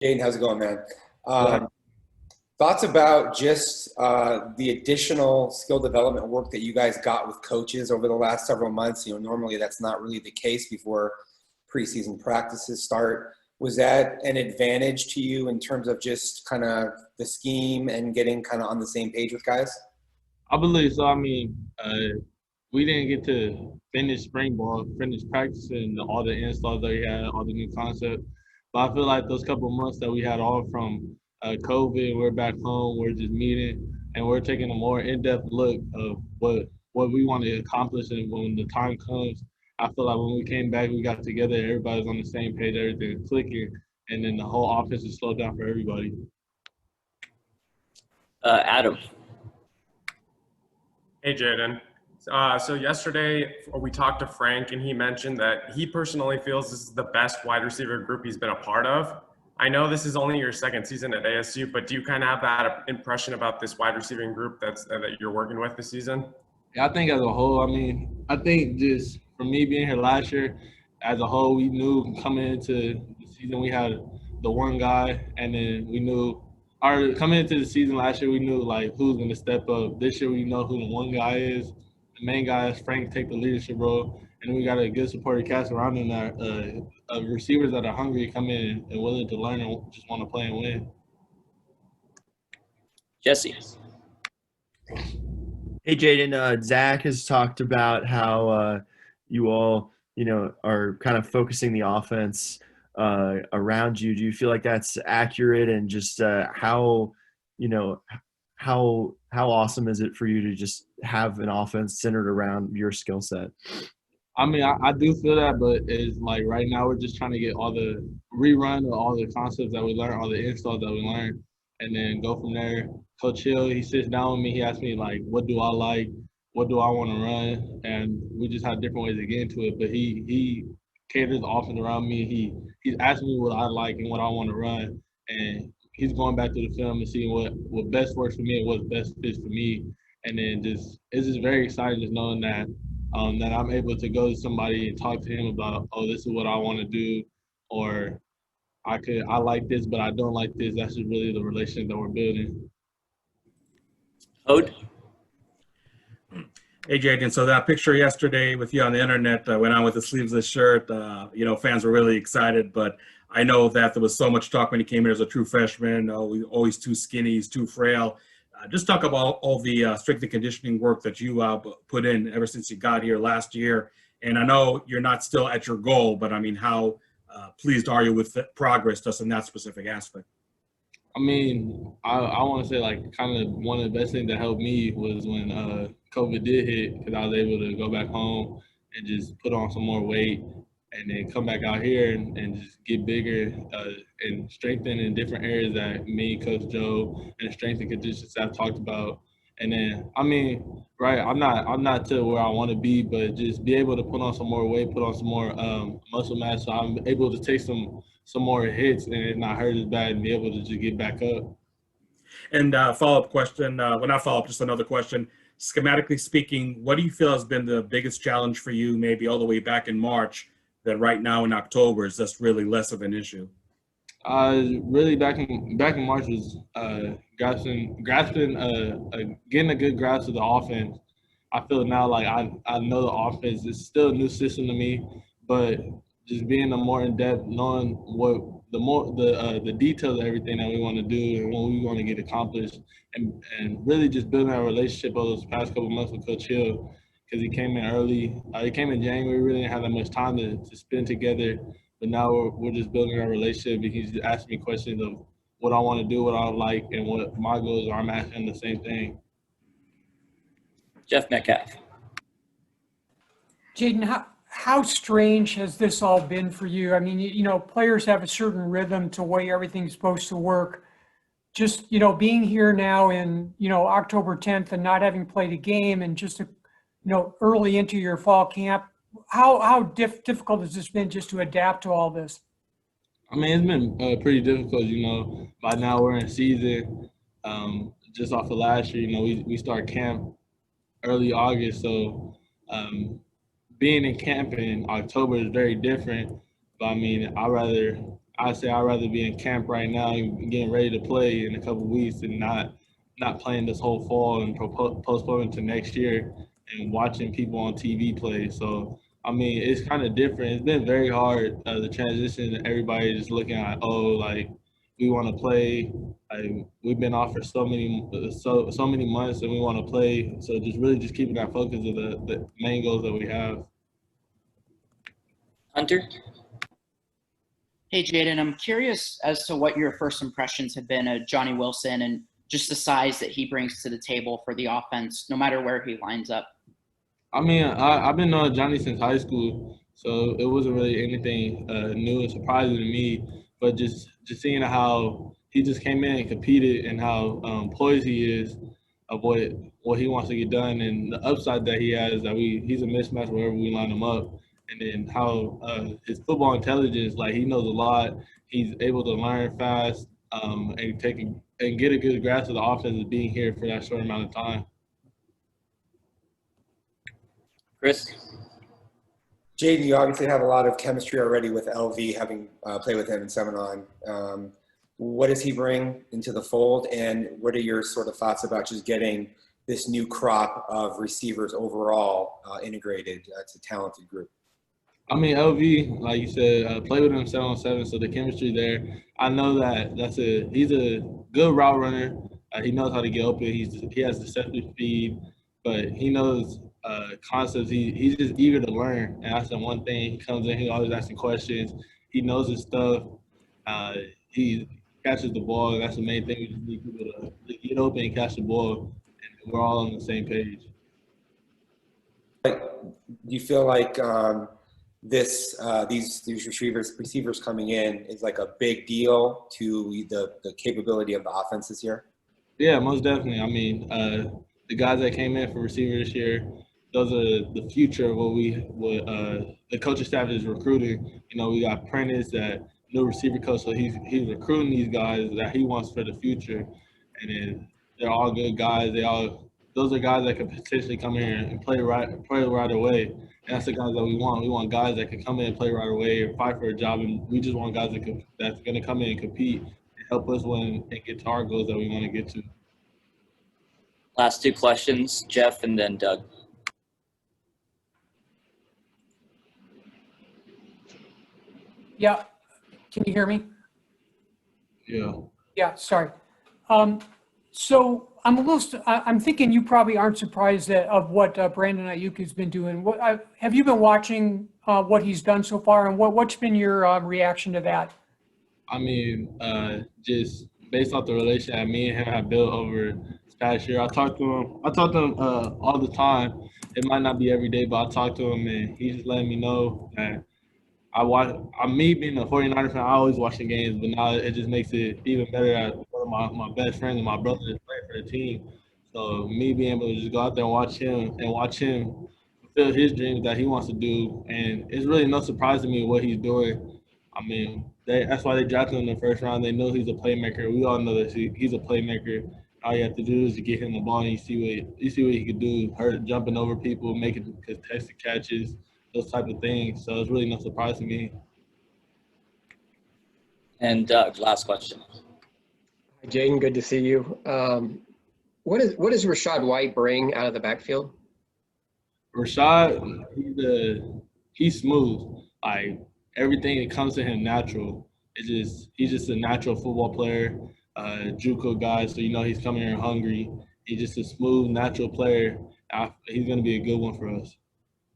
Jayden, how's it going, man? Good. Um, Thoughts about just the additional skill development work that you guys got with coaches over the last several months? Normally that's not really the case before preseason practices start. Was that an advantage to you in terms of just kind of the scheme and getting kind of on the same page with guys? I believe so. We didn't get to finish spring ball, finish practicing all the installs that we had, all the new concepts. But I feel like those couple months that we had off from COVID, we're back home, we're just meeting, and we're taking a more in-depth look of what we want to accomplish. And when the time comes, I feel like when we came back, we got together, everybody's on the same page, everything clicking, and then the whole offense is slowed down for everybody. Adam. Hey, Jayden. So yesterday we talked to Frank, and he mentioned that he personally feels this is the best wide receiver group he's been a part of. I know this is only your second season at ASU, but do you kind of have that impression about this wide receiving group that you're working with this season? Yeah, I think as a whole, I think just for me being here last year, as a whole, we knew coming into the season we had the one guy, and then we knew our coming into the season last year, we knew like who's going to step up. This year, we know who the one guy is. The main guy is Frank, take the leadership role, and we got a good supporting cast around him that receivers that are hungry, come in and willing to learn and just want to play and win. Jesse. Hey, Jayden, Zach has talked about how you all, are kind of focusing the offense around you. Do you feel like that's accurate? And just you know, how awesome is it for you to just have an offense centered around your skill set? I do feel that, but it's like right now we're just trying to get all the rerun of all the concepts that we learned, all the installs that we learned, and then go from there. Coach Hill, he sits down with me. He asks me, like, what do I like? What do I want to run? And we just have different ways to get into it. But he caters the offense around me. He's asking me what I like and what I want to run. And he's going back to the film and seeing what best works for me and what best fits for me. And then it's just very exciting just knowing that I'm able to go to somebody and talk to him about, oh, this is what I want to do, or I like this, but I don't like this. That's just really the relationship that we're building. Ode. Hey, Jayden, so that picture yesterday with you on the internet went on with a sleeveless shirt. Fans were really excited, but I know that there was so much talk when he came in as a true freshman. Oh, always too skinny, he's too frail. Just talk about all the strength and conditioning work that you put in ever since you got here last year. And I know you're not still at your goal, but how pleased are you with the progress just in that specific aspect? I want to say like kind of one of the best things that helped me was when COVID did hit, because I was able to go back home and just put on some more weight and then come back out here and just get bigger and strengthen in different areas that me, Coach Joe, and the strength and conditioning staff talked about. And then, right, I'm not to where I want to be, but just be able to put on some more weight, put on some more muscle mass, so I'm able to take some more hits and it not hurt as bad and be able to just get back up. And follow-up question, well, not follow-up, just another question. Schematically speaking, what do you feel has been the biggest challenge for you, maybe all the way back in March, that right now in October is just really less of an issue? Really back in March was grasping, getting a good grasp of the offense. I feel now like I know the offense. It's still a new system to me, but just being a more in depth, knowing what the details of everything that we want to do and what we want to get accomplished, and really just building our relationship over those past couple months with Coach Hill, because he came in early. He came in January. We really didn't have that much time to spend together. But now we're just building our relationship. He's asking me questions of what I want to do, what I like, and what my goals are. I'm asking the same thing. Jeff Metcalf. Jayden, how strange has this all been for you? I mean, players have a certain rhythm to way everything's supposed to work. Just, being here now in, October 10th and not having played a game and just, early into your fall camp, how difficult has this been just to adapt to all this? It's been pretty difficult. By now we're in season. Just off of last year, we start camp early August, so being in camp in October is very different. But I say I'd rather be in camp right now and getting ready to play in a couple of weeks and not playing this whole fall and postponing to next year and watching people on TV play. So, I mean, it's kind of different. It's been very hard, the transition, everybody just looking at, oh, like, we want to play. Like, we've been off for so many months and we want to play. So just really just keeping that focus of the main goals that we have. Hunter? Hey, Jayden, I'm curious as to what your first impressions have been of Johnny Wilson and just the size that he brings to the table for the offense, no matter where he lines up. I mean, I've been knowing Johnny since high school, so it wasn't really anything new and surprising to me. But just seeing how he just came in and competed and how poised he is of what he wants to get done and the upside that he has, that he's a mismatch wherever we line him up. And then how his football intelligence, like he knows a lot. He's able to learn fast and get a good grasp of the offense of being here for that short amount of time. Chris? Jayden, you obviously have a lot of chemistry already with LV, having played with him in Semenon. What does he bring into the fold, and what are your sort of thoughts about just getting this new crop of receivers overall integrated? It's a talented group. I mean, LV, like you said, play with him 7-on-7, so the chemistry there. I know that he's a good route runner. He knows how to get open. He has deceptive speed, but he knows concepts. He's just eager to learn, and that's the one thing. He comes in, he always asking questions. He knows his stuff. He catches the ball. And that's the main thing. We just need people to get open and catch the ball, and we're all on the same page. Do you feel like these receivers coming in is like a big deal to the capability of the offense this year? Yeah, most definitely. I mean, the guys that came in for receiver this year, those are the future of what the coaching staff is recruiting. You know, we got Prentice, that new receiver coach, so he's recruiting these guys that he wants for the future, and then they're all good guys. Those are guys that could potentially come here and play right away. And that's the guys that we want. We want guys that can come in and play right away or fight for a job, and we just want guys that's going to come in and compete and help us win and get to our goals that we want to get to. Last two questions, Jeff and then Doug. Yeah. Can you hear me? Yeah. Yeah, sorry. So I'm thinking you probably aren't surprised of what Brandon Aiyuk has been doing. Have you been watching what he's done so far, and what's been your reaction to that? I mean, just based off the relationship that me and him have built over this past year, I talk to him all the time. It might not be every day, but I talk to him, and he's just letting me know that me being a 49er fan, I always watch the games, but now it just makes it even better that one of my best friends and my brother is playing for the team. So me being able to just go out there and watch him fulfill his dreams that he wants to do, and it's really no surprise to me what he's doing. I mean, that's why they drafted him in the first round. They know he's a playmaker. We all know that he's a playmaker. All you have to do is to get him the ball, and you see what he can do, jumping over people, making contested catches, those type of things. So it's really no surprise to me. And Doug, last question. Hi, Jayden, good to see you. What does Rashaad White bring out of the backfield? Rashaad, he's smooth. Like, everything that comes to him natural. He's just a natural football player, JUCO guy. So you know he's coming here hungry. He's just a smooth, natural player. He's going to be a good one for us.